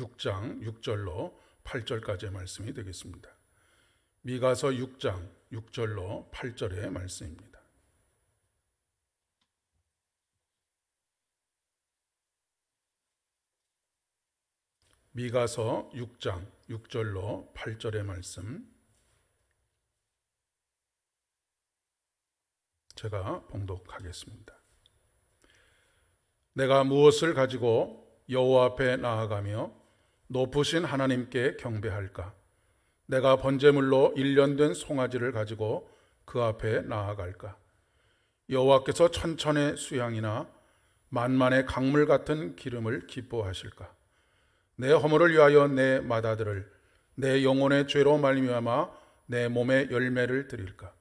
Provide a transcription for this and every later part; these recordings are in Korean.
6장 6절로 8절까지의 말씀이 되겠습니다. 미가서 6장 6절로 8절의 말씀입니다. 미가서 6장 6절로 8절의 말씀, 제가 봉독하겠습니다. 내가 무엇을 가지고 여호와 앞에 나아가며 높으신 하나님께 경배할까? 내가 번제물로 1년 된 송아지를 가지고 그 앞에 나아갈까? 여호와께서 천천의 수양이나 만만의 강물 같은 기름을 기뻐하실까? 내 허물을 위하여 내 맏아들을, 내 영혼의 죄로 말미암아 내 몸에 열매를 드릴까?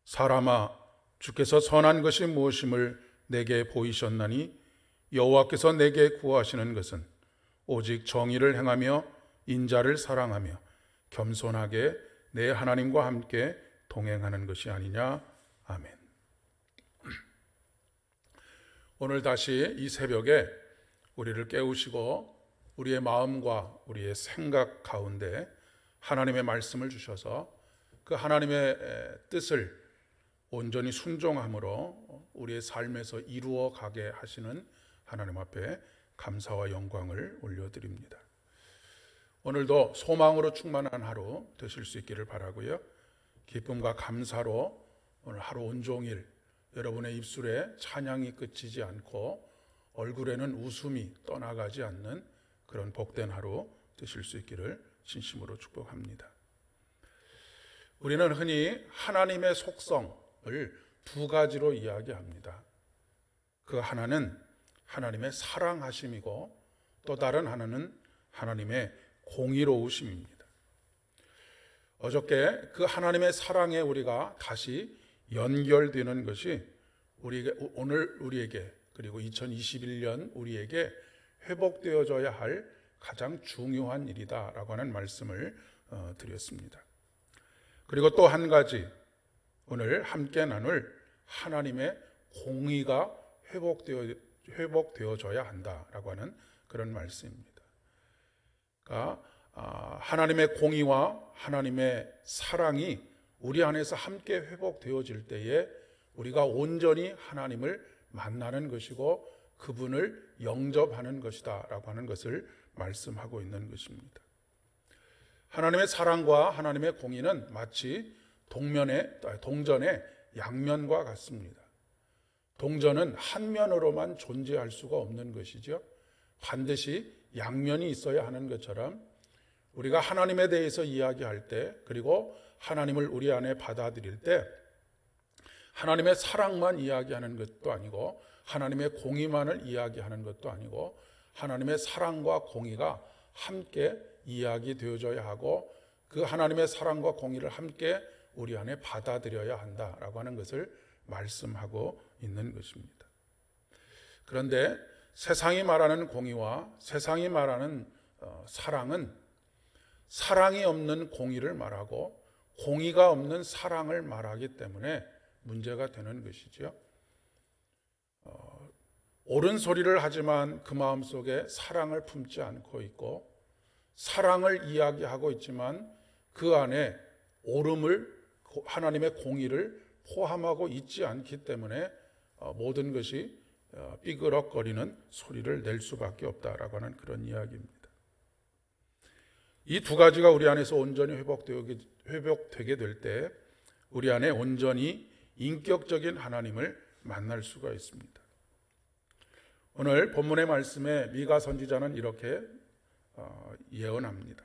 사람아, 주께서 선한 것이 무엇임을 내게 보이셨나니 여호와께서 내게 구하시는 것은 오직 정의를 행하며 인자를 사랑하며 겸손하게 내 하나님과 함께 동행하는 것이 아니냐. 아멘. 오늘 다시 이 새벽에 우리를 깨우시고 우리의 마음과 우리의 생각 가운데 하나님의 말씀을 주셔서 그 하나님의 뜻을 온전히 순종함으로 우리의 삶에서 이루어 가게 하시는 하나님 앞에 감사와 영광을 올려드립니다. 오늘도 소망으로 충만한 하루 되실 수 있기를 바라고요. 기쁨과 감사로 오늘 하루 온종일 여러분의 입술에 찬양이 그치지 않고 얼굴에는 웃음이 떠나가지 않는 그런 복된 하루 되실 수 있기를 진심으로 축복합니다. 우리는 흔히 하나님의 속성을 두 가지로 이야기합니다. 그 하나는 하나님의 사랑하심이고 또 다른 하나는 하나님의 공의로우심입니다. 어저께 그 하나님의 사랑에 우리가 다시 연결되는 것이 오늘 우리에게 그리고 2021년 우리에게 회복되어져야 할 가장 중요한 일이다라고 하는 말씀을 드렸습니다. 그리고 또 한 가지 오늘 함께 나눌 하나님의 공의가 회복되어져야 한다라고 하는 그런 말씀입니다. 그러니까 하나님의 공의와 하나님의 사랑이 우리 안에서 함께 회복되어질 때에 우리가 온전히 하나님을 만나는 것이고 그분을 영접하는 것이다 라고 하는 것을 말씀하고 있는 것입니다. 하나님의 사랑과 하나님의 공의는 마치 동전의 양면과 같습니다. 동전은 한 면으로만 존재할 수가 없는 것이죠. 반드시 양면이 있어야 하는 것처럼 우리가 하나님에 대해서 이야기할 때 그리고 하나님을 우리 안에 받아들일 때 하나님의 사랑만 이야기하는 것도 아니고 하나님의 공의만을 이야기하는 것도 아니고 하나님의 사랑과 공의가 함께 이야기되어져야 하고 그 하나님의 사랑과 공의를 함께 우리 안에 받아들여야 한다라고 하는 것을 말씀하고 있는 것입니다. 그런데 세상이 말하는 공의와 세상이 말하는 사랑은 사랑이 없는 공의를 말하고 공의가 없는 사랑을 말하기 때문에 문제가 되는 것이죠. 옳은 소리를 하지만 그 마음속에 사랑을 품지 않고 있고 사랑을 이야기하고 있지만 그 안에 옳음을 하나님의 공의를 포함하고 있지 않기 때문에 모든 것이 삐그럭거리는 소리를 낼 수밖에 없다라고 하는 그런 이야기입니다. 이 두 가지가 우리 안에서 온전히 회복되게 될 때 우리 안에 온전히 인격적인 하나님을 만날 수가 있습니다. 오늘 본문의 말씀에 미가 선지자는 이렇게 예언합니다.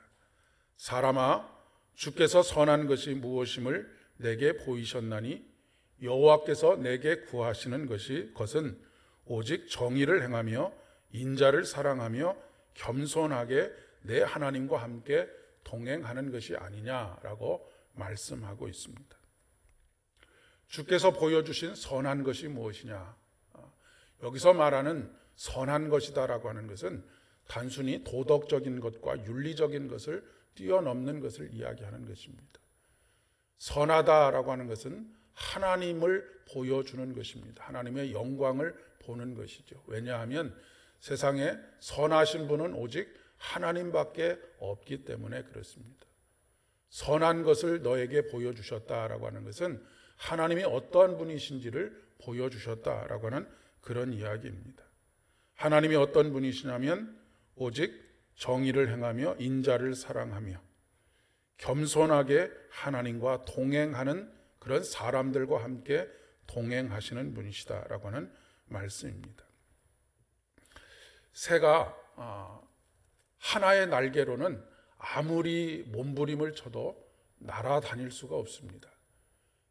사람아, 주께서 선한 것이 무엇임을 내게 보이셨나니 여호와께서 내게 구하시는 것은 오직 정의를 행하며 인자를 사랑하며 겸손하게 내 하나님과 함께 동행하는 것이 아니냐라고 말씀하고 있습니다. 주께서 보여주신 선한 것이 무엇이냐? 여기서 말하는 선한 것이다라고 하는 것은 단순히 도덕적인 것과 윤리적인 것을 뛰어넘는 것을 이야기하는 것입니다. 선하다라고 하는 것은 하나님을 보여주는 것입니다. 하나님의 영광을 보는 것이죠. 왜냐하면 세상에 선하신 분은 오직 하나님밖에 없기 때문에 그렇습니다. 선한 것을 너에게 보여주셨다라고 하는 것은 하나님이 어떠한 분이신지를 보여주셨다라고 하는 그런 이야기입니다. 하나님이 어떤 분이시냐면 오직 정의를 행하며 인자를 사랑하며 겸손하게 하나님과 동행하는 그런 사람들과 함께 동행하시는 분이시다라고 하는 말씀입니다. 새가 하나의 날개로는 아무리 몸부림을 쳐도 날아다닐 수가 없습니다.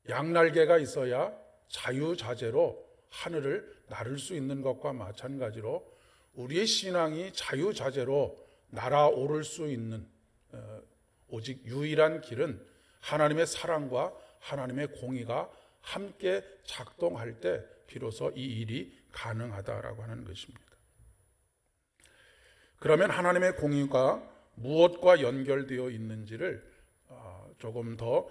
양날개가 있어야 자유자재로 하늘을 나를 수 있는 것과 마찬가지로 우리의 신앙이 자유자재로 날아오를 수 있는 오직 유일한 길은 하나님의 사랑과 하나님의 공의가 함께 작동할 때 비로소 이 일이 가능하다라고 하는 것입니다. 그러면 하나님의 공의가 무엇과 연결되어 있는지를 조금 더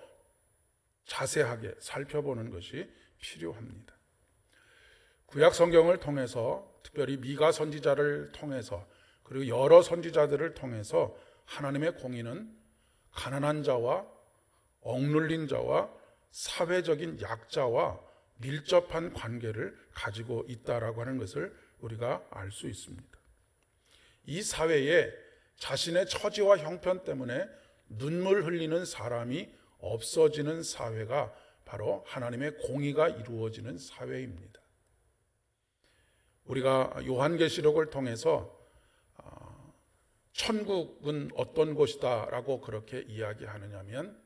자세하게 살펴보는 것이 필요합니다. 구약 성경을 통해서 특별히 미가 선지자를 통해서 그리고 여러 선지자들을 통해서 하나님의 공의는 가난한 자와 억눌린 자와 사회적인 약자와 밀접한 관계를 가지고 있다라고 하는 것을 우리가 알 수 있습니다. 이 사회에 자신의 처지와 형편 때문에 눈물 흘리는 사람이 없어지는 사회가 바로 하나님의 공의가 이루어지는 사회입니다. 우리가 요한계시록을 통해서 천국은 어떤 곳이다 라고 그렇게 이야기하느냐면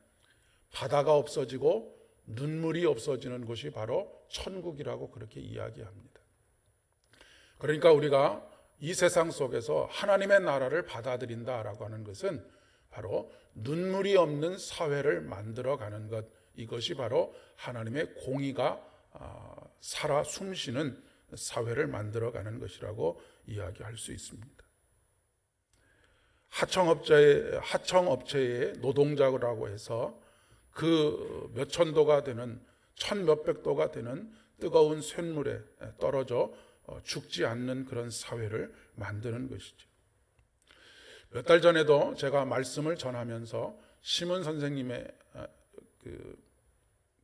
바다가 없어지고 눈물이 없어지는 곳이 바로 천국이라고 그렇게 이야기합니다. 그러니까 우리가 이 세상 속에서 하나님의 나라를 받아들인다라고 하는 것은 바로 눈물이 없는 사회를 만들어가는 것, 이것이 바로 하나님의 공의가 살아 숨쉬는 사회를 만들어가는 것이라고 이야기할 수 있습니다. 하청업체의 노동자라고 해서 그 몇천 도가 되는 천 몇백 도가 되는 뜨거운 쇳물에 떨어져 죽지 않는 그런 사회를 만드는 것이죠. 몇 달 전에도 제가 말씀을 전하면서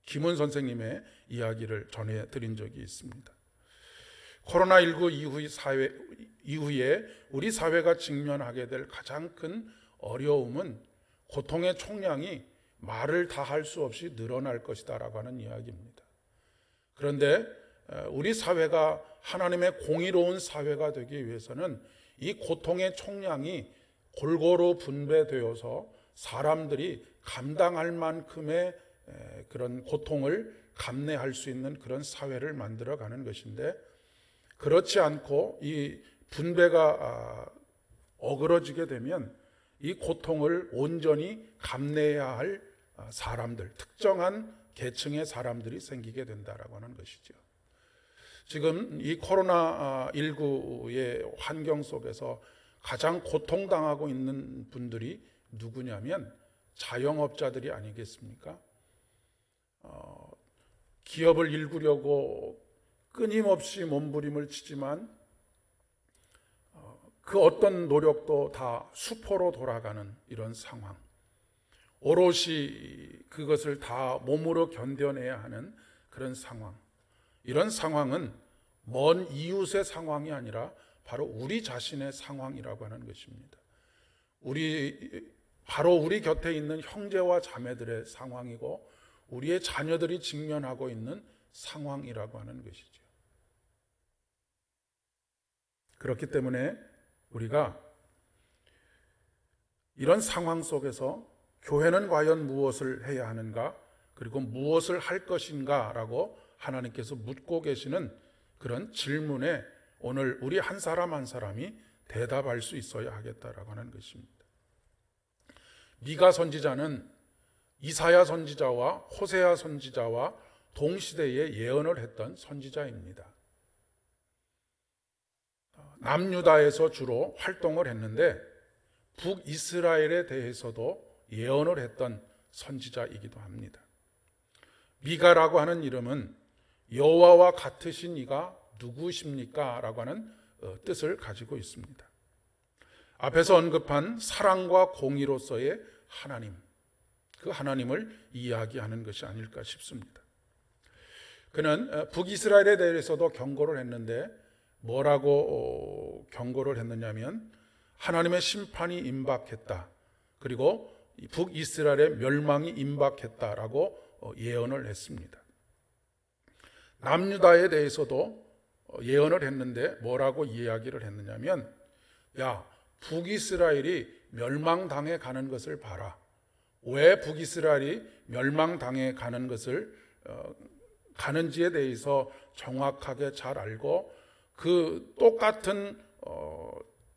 김훈 선생님의 이야기를 전해드린 적이 있습니다. 코로나19 이후에 우리 사회가 직면하게 될 가장 큰 어려움은 고통의 총량이 말을 다 할 수 없이 늘어날 것이다라고 하는 이야기입니다. 그런데 우리 사회가 하나님의 공의로운 사회가 되기 위해서는 이 고통의 총량이 골고루 분배되어서 사람들이 감당할 만큼의 그런 고통을 감내할 수 있는 그런 사회를 만들어가는 것인데, 그렇지 않고 이 분배가 어그러지게 되면 이 고통을 온전히 감내해야 할 사람들, 특정한 계층의 사람들이 생기게 된다라고 하는 것이죠. 지금 이 코로나19의 환경 속에서 가장 고통당하고 있는 분들이 누구냐면 자영업자들이 아니겠습니까? 기업을 일구려고 끊임없이 몸부림을 치지만 그 어떤 노력도 다 수포로 돌아가는 이런 상황, 오롯이 그것을 다 몸으로 견뎌내야 하는 그런 상황, 이런 상황은 먼 이웃의 상황이 아니라 바로 우리 자신의 상황이라고 하는 것입니다. 바로 우리 곁에 있는 형제와 자매들의 상황이고 우리의 자녀들이 직면하고 있는 상황이라고 하는 것이죠. 그렇기 때문에 우리가 이런 상황 속에서 교회는 과연 무엇을 해야 하는가, 그리고 무엇을 할 것인가 라고 하나님께서 묻고 계시는 그런 질문에 오늘 우리 한 사람 한 사람이 대답할 수 있어야 하겠다라고 하는 것입니다. 미가 선지자는 이사야 선지자와 호세아 선지자와 동시대에 예언을 했던 선지자입니다. 남유다에서 주로 활동을 했는데 북이스라엘에 대해서도 예언을 했던 선지자이기도 합니다. 미가라고 하는 이름은 여호와와 같으신 이가 누구십니까? 라고 하는 뜻을 가지고 있습니다. 앞에서 언급한 사랑과 공의로서의 하나님, 그 하나님을 이야기하는 것이 아닐까 싶습니다. 그는 북이스라엘에 대해서도 경고를 했는데 뭐라고 경고를 했느냐면 하나님의 심판이 임박했다. 그리고 북이스라엘의 멸망이 임박했다라고 예언을 했습니다. 남유다에 대해서도 예언을 했는데 뭐라고 이야기를 했느냐면 야, 북이스라엘이 멸망당해 가는 것을 봐라. 왜 북이스라엘이 멸망당해 가는 것을 가는지에 대해서 정확하게 잘 알고 그 똑같은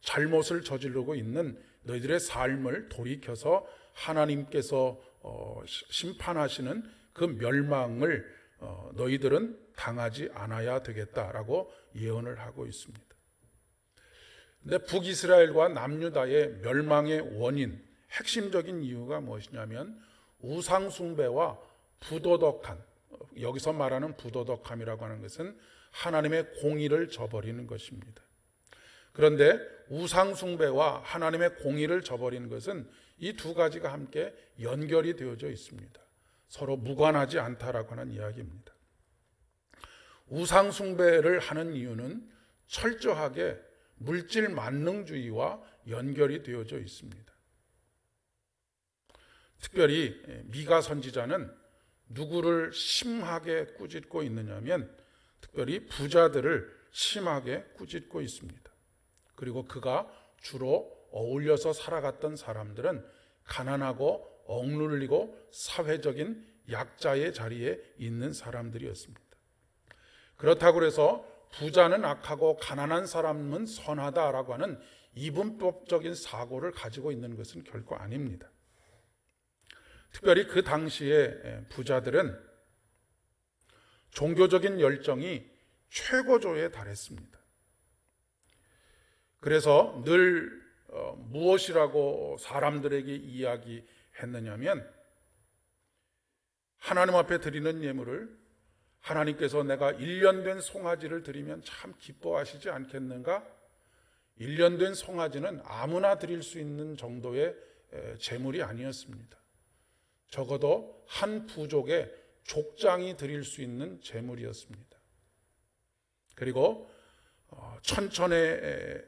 잘못을 저지르고 있는 너희들의 삶을 돌이켜서 하나님께서 심판하시는 그 멸망을 너희들은 당하지 않아야 되겠다라고 예언을 하고 있습니다. 근데 북이스라엘과 남유다의 멸망의 원인, 핵심적인 이유가 무엇이냐면 우상숭배와 부도덕함, 여기서 말하는 부도덕함이라고 하는 것은 하나님의 공의를 저버리는 것입니다. 그런데 우상숭배와 하나님의 공의를 저버리는 것은 이 두 가지가 함께 연결이 되어져 있습니다. 서로 무관하지 않다라고 하는 이야기입니다. 우상숭배를 하는 이유는 철저하게 물질 만능주의와 연결이 되어져 있습니다. 특별히 미가 선지자는 누구를 심하게 꾸짖고 있느냐면 특별히 부자들을 심하게 꾸짖고 있습니다. 그리고 그가 주로 어울려서 살아갔던 사람들은 가난하고 억눌리고 사회적인 약자의 자리에 있는 사람들이었습니다. 그렇다고 해서 부자는 악하고 가난한 사람은 선하다라고 하는 이분법적인 사고를 가지고 있는 것은 결코 아닙니다. 특별히 그 당시에 부자들은 종교적인 열정이 최고조에 달했습니다. 그래서 늘 무엇이라고 사람들에게 이야기했느냐면 하나님 앞에 드리는 예물을 하나님께서 내가 1년 된 송아지를 드리면 참 기뻐하시지 않겠는가? 1년 된 송아지는 아무나 드릴 수 있는 정도의 제물이 아니었습니다. 적어도 한 부족의 족장이 드릴 수 있는 제물이었습니다. 그리고 천천의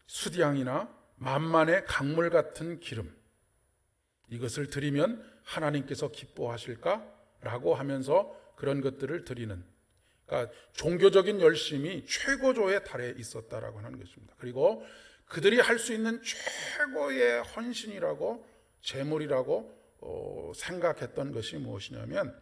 수량이나 만만의 강물 같은 기름, 이것을 드리면 하나님께서 기뻐하실까라고 하면서 그런 것들을 드리는, 그러니까 종교적인 열심이 최고조에 달해 있었다라고 하는 것입니다. 그리고 그들이 할 수 있는 최고의 헌신이라고, 제물이라고 생각했던 것이 무엇이냐면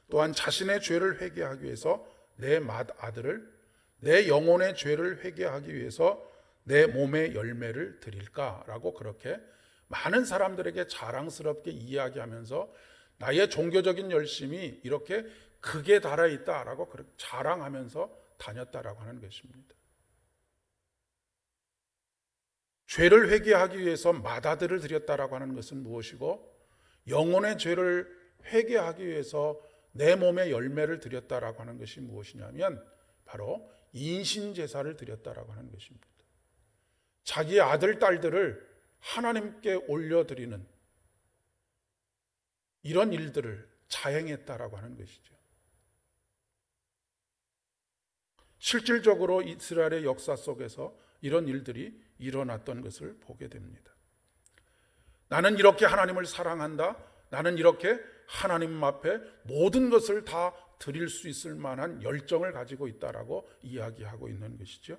또한 자신의 죄를 회개하기 위해서 내 맏아들을, 내 영혼의 죄를 회개하기 위해서 내 몸의 열매를 드릴까라고 그렇게 많은 사람들에게 자랑스럽게 이야기하면서 나의 종교적인 열심이 이렇게 극에 달해 있다라고 자랑하면서 다녔다라고 하는 것입니다. 죄를 회개하기 위해서 맏아들을 드렸다라고 하는 것은 무엇이고, 영혼의 죄를 회개하기 위해서 내 몸의 열매를 드렸다라고 하는 것이 무엇이냐면 바로 인신제사를 드렸다라고 하는 것입니다. 자기의 아들, 딸들을 하나님께 올려드리는 이런 일들을 자행했다라고 하는 것이죠. 실질적으로 이스라엘의 역사 속에서 이런 일들이 일어났던 것을 보게 됩니다. 나는 이렇게 하나님을 사랑한다. 나는 이렇게 하나님 앞에 모든 것을 다 드릴 수 있을 만한 열정을 가지고 있다라고 이야기하고 있는 것이죠.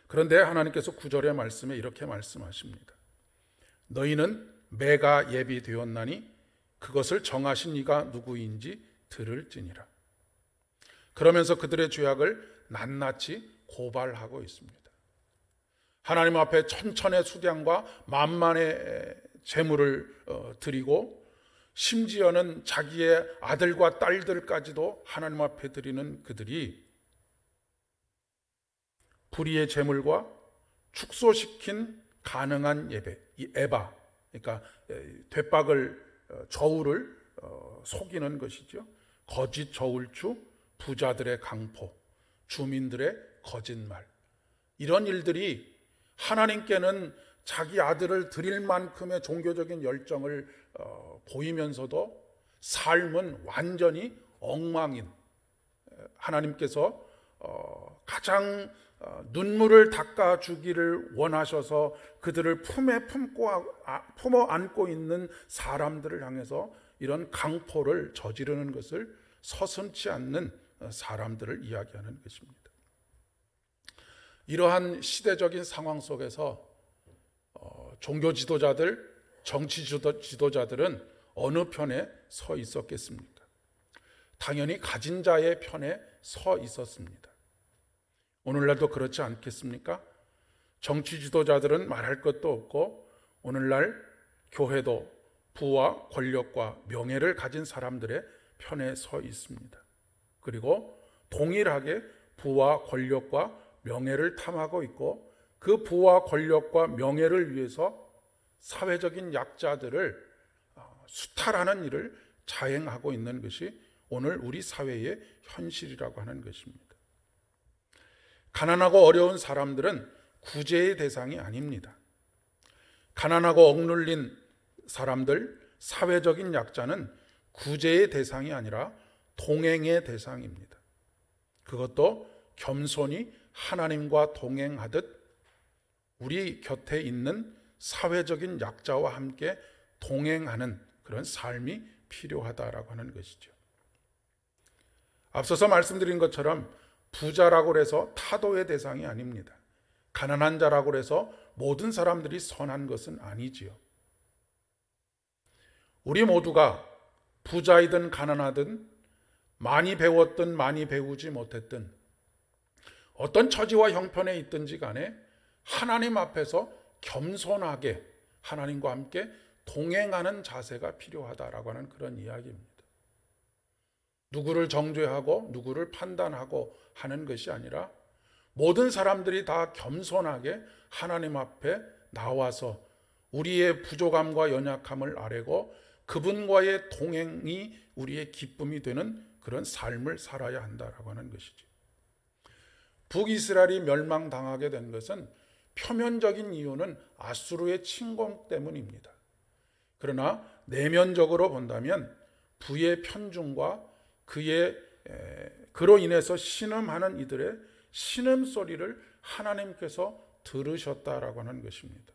그런데 하나님께서 9절의 말씀에 이렇게 말씀하십니다. 너희는 매가 예비되었나니 그것을 정하신 이가 누구인지 들을지니라. 그러면서 그들의 죄악을 낱낱이 고발하고 있습니다. 하나님 앞에 천천의 수량과 만만의 재물을 드리고 심지어는 자기의 아들과 딸들까지도 하나님 앞에 드리는 그들이 불의의 재물과 축소시킨 가능한 예배, 이 에바, 그러니까 되박을 저울을 속이는 것이죠. 거짓 저울추, 부자들의 강포, 주민들의 거짓말, 이런 일들이 하나님께는 자기 아들을 드릴 만큼의 종교적인 열정을 보이면서도 삶은 완전히 엉망인, 하나님께서 가장 눈물을 닦아주기를 원하셔서 그들을 품에 품어 안고 있는 사람들을 향해서 이런 강포를 저지르는 것을 서슴지 않는 사람들을 이야기하는 것입니다. 이러한 시대적인 상황 속에서 종교 지도자들, 정치 지도자들은 어느 편에 서 있었겠습니까? 당연히 가진 자의 편에 서 있었습니다. 오늘날도 그렇지 않겠습니까? 정치 지도자들은 말할 것도 없고 오늘날 교회도 부와 권력과 명예를 가진 사람들의 편에 서 있습니다. 그리고 동일하게 부와 권력과 명예를 탐하고 있고 그 부와 권력과 명예를 위해서 사회적인 약자들을 수탈하는 일을 자행하고 있는 것이 오늘 우리 사회의 현실이라고 하는 것입니다. 가난하고 어려운 사람들은 구제의 대상이 아닙니다. 가난하고 억눌린 사람들, 사회적인 약자는 구제의 대상이 아니라 동행의 대상입니다. 그것도 겸손히 하나님과 동행하듯 우리 곁에 있는 사회적인 약자와 함께 동행하는 그런 삶이 필요하다라고 하는 것이죠. 앞서서 말씀드린 것처럼 부자라고 해서 타도의 대상이 아닙니다. 가난한 자라고 해서 모든 사람들이 선한 것은 아니지요. 우리 모두가 부자이든 가난하든 많이 배웠든 많이 배우지 못했든 어떤 처지와 형편에 있든지 간에 하나님 앞에서 겸손하게 하나님과 함께 동행하는 자세가 필요하다라고 하는 그런 이야기입니다. 누구를 정죄하고 누구를 판단하고 하는 것이 아니라 모든 사람들이 다 겸손하게 하나님 앞에 나와서 우리의 부족함과 연약함을 아뢰고 그분과의 동행이 우리의 기쁨이 되는 그런 삶을 살아야 한다라고 하는 것이죠. 북이스라엘이 멸망당하게 된 것은 표면적인 이유는 아수르의 침공 때문입니다. 그러나 내면적으로 본다면 부의 편중과 그로 인해서 신음하는 이들의 신음소리를 하나님께서 들으셨다라고 하는 것입니다.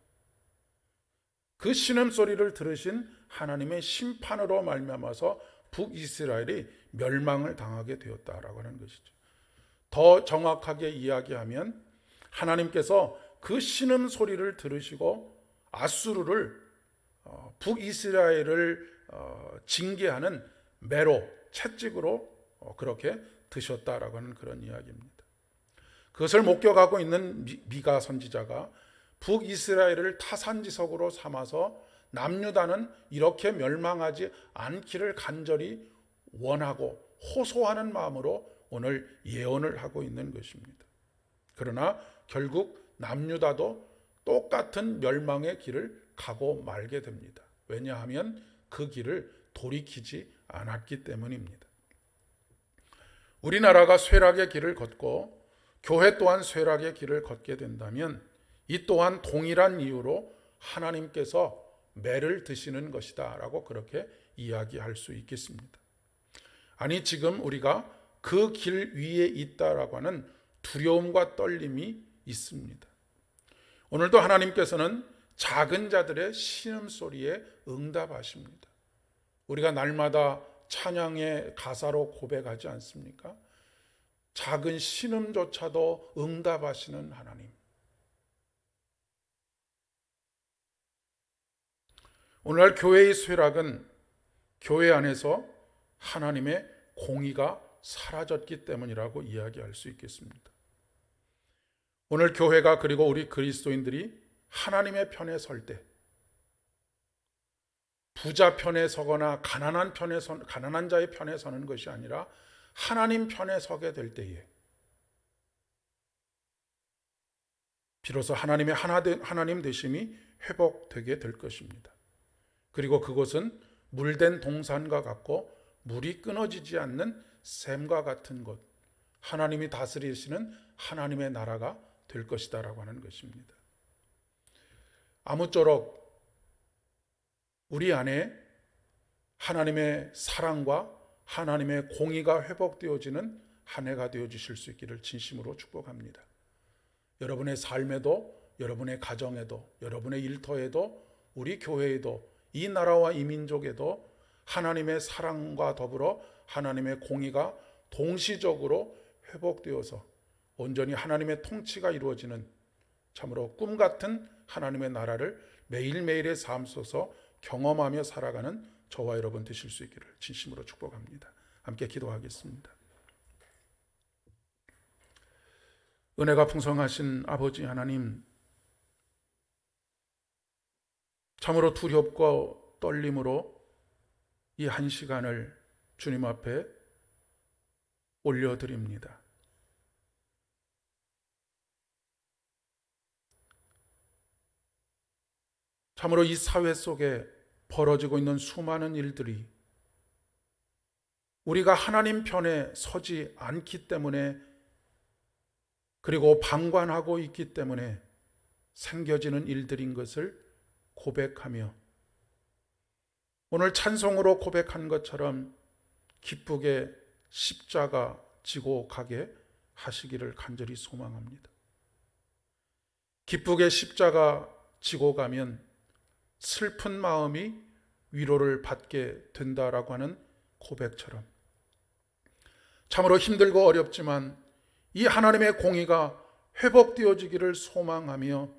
그 신음소리를 들으신 하나님의 심판으로 말미암아서 북이스라엘이 멸망을 당하게 되었다라고 하는 것이죠. 더 정확하게 이야기하면 하나님께서 그 신음소리를 들으시고 아수르를 북이스라엘을 징계하는 매로 채찍으로 그렇게 드셨다라고 하는 그런 이야기입니다. 그것을 목격하고 있는 미가 선지자가 북이스라엘을 타산지석으로 삼아서 남유다는 이렇게 멸망하지 않기를 간절히 원하고 호소하는 마음으로 오늘 예언을 하고 있는 것입니다. 그러나 결국 남유다도 똑같은 멸망의 길을 가고 말게 됩니다. 왜냐하면 그 길을 돌이키지 않았기 때문입니다. 우리나라가 쇠락의 길을 걷고 교회 또한 쇠락의 길을 걷게 된다면 이 또한 동일한 이유로 하나님께서 매를 드시는 것이다 라고 그렇게 이야기할 수 있겠습니다. 아니 지금 우리가 그 길 위에 있다라고 하는 두려움과 떨림이 있습니다. 오늘도 하나님께서는 작은 자들의 신음소리에 응답하십니다. 우리가 날마다 찬양의 가사로 고백하지 않습니까? 작은 신음조차도 응답하시는 하나님. 오늘날 교회의 쇠락은 교회 안에서 하나님의 공의가 사라졌기 때문이라고 이야기할 수 있겠습니다. 오늘 교회가 그리고 우리 그리스도인들이 하나님의 편에 설 때 부자 편에 서거나 가난한 자의 편에 서는 것이 아니라 하나님 편에 서게 될 때에 비로소 하나님의 하나님 되심이 회복되게 될 것입니다. 그리고 그곳은 물된 동산과 같고 물이 끊어지지 않는 샘과 같은 곳, 하나님이 다스리시는 하나님의 나라가 될 것이다라고 하는 것입니다. 아무쪼록 우리 안에 하나님의 사랑과 하나님의 공의가 회복되어지는 한 해가 되어 주실 수 있기를 진심으로 축복합니다. 여러분의 삶에도, 여러분의 가정에도, 여러분의 일터에도, 우리 교회에도, 이 나라와 이 민족에도 하나님의 사랑과 더불어 하나님의 공의가 동시적으로 회복되어서 온전히 하나님의 통치가 이루어지는 참으로 꿈 같은 하나님의 나라를 매일매일의 삶 속에서 경험하며 살아가는 저와 여러분 되실 수 있기를 진심으로 축복합니다. 함께 기도하겠습니다. 은혜가 풍성하신 아버지 하나님, 참으로 두렵고 떨림으로 이 한 시간을 주님 앞에 올려드립니다. 참으로 이 사회 속에 벌어지고 있는 수많은 일들이 우리가 하나님 편에 서지 않기 때문에, 그리고 방관하고 있기 때문에 생겨지는 일들인 것을 고백하며 오늘 찬송으로 고백한 것처럼 기쁘게 십자가 지고 가게 하시기를 간절히 소망합니다. 기쁘게 십자가 지고 가면 슬픈 마음이 위로를 받게 된다라고 하는 고백처럼 참으로 힘들고 어렵지만 이 하나님의 공의가 회복되어지기를 소망하며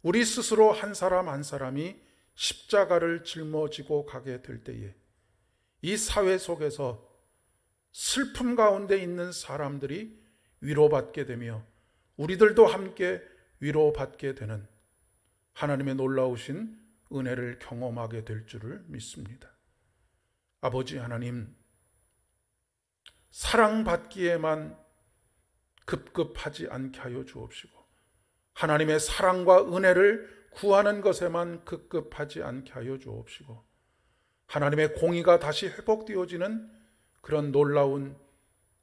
우리 스스로 한 사람 한 사람이 십자가를 짊어지고 가게 될 때에 이 사회 속에서 슬픔 가운데 있는 사람들이 위로받게 되며 우리들도 함께 위로받게 되는 하나님의 놀라우신 은혜를 경험하게 될 줄을 믿습니다. 아버지 하나님, 사랑받기에만 급급하지 않게 하여 주옵시고 하나님의 사랑과 은혜를 구하는 것에만 급급하지 않게 하여 주옵시고 하나님의 공의가 다시 회복되어지는 그런 놀라운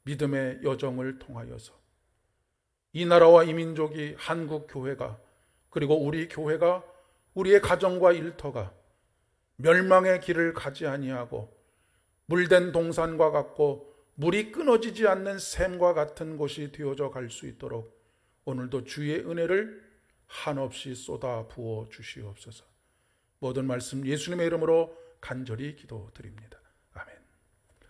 믿음의 여정을 통하여서 이 나라와 이 민족이, 한국 교회가, 그리고 우리 교회가, 우리의 가정과 일터가 멸망의 길을 가지 아니하고 물된 동산과 같고 물이 끊어지지 않는 샘과 같은 곳이 되어져 갈 수 있도록 오늘도 주의 은혜를 한없이 쏟아 부어 주시옵소서. 모든 말씀 예수님의 이름으로 간절히 기도드립니다.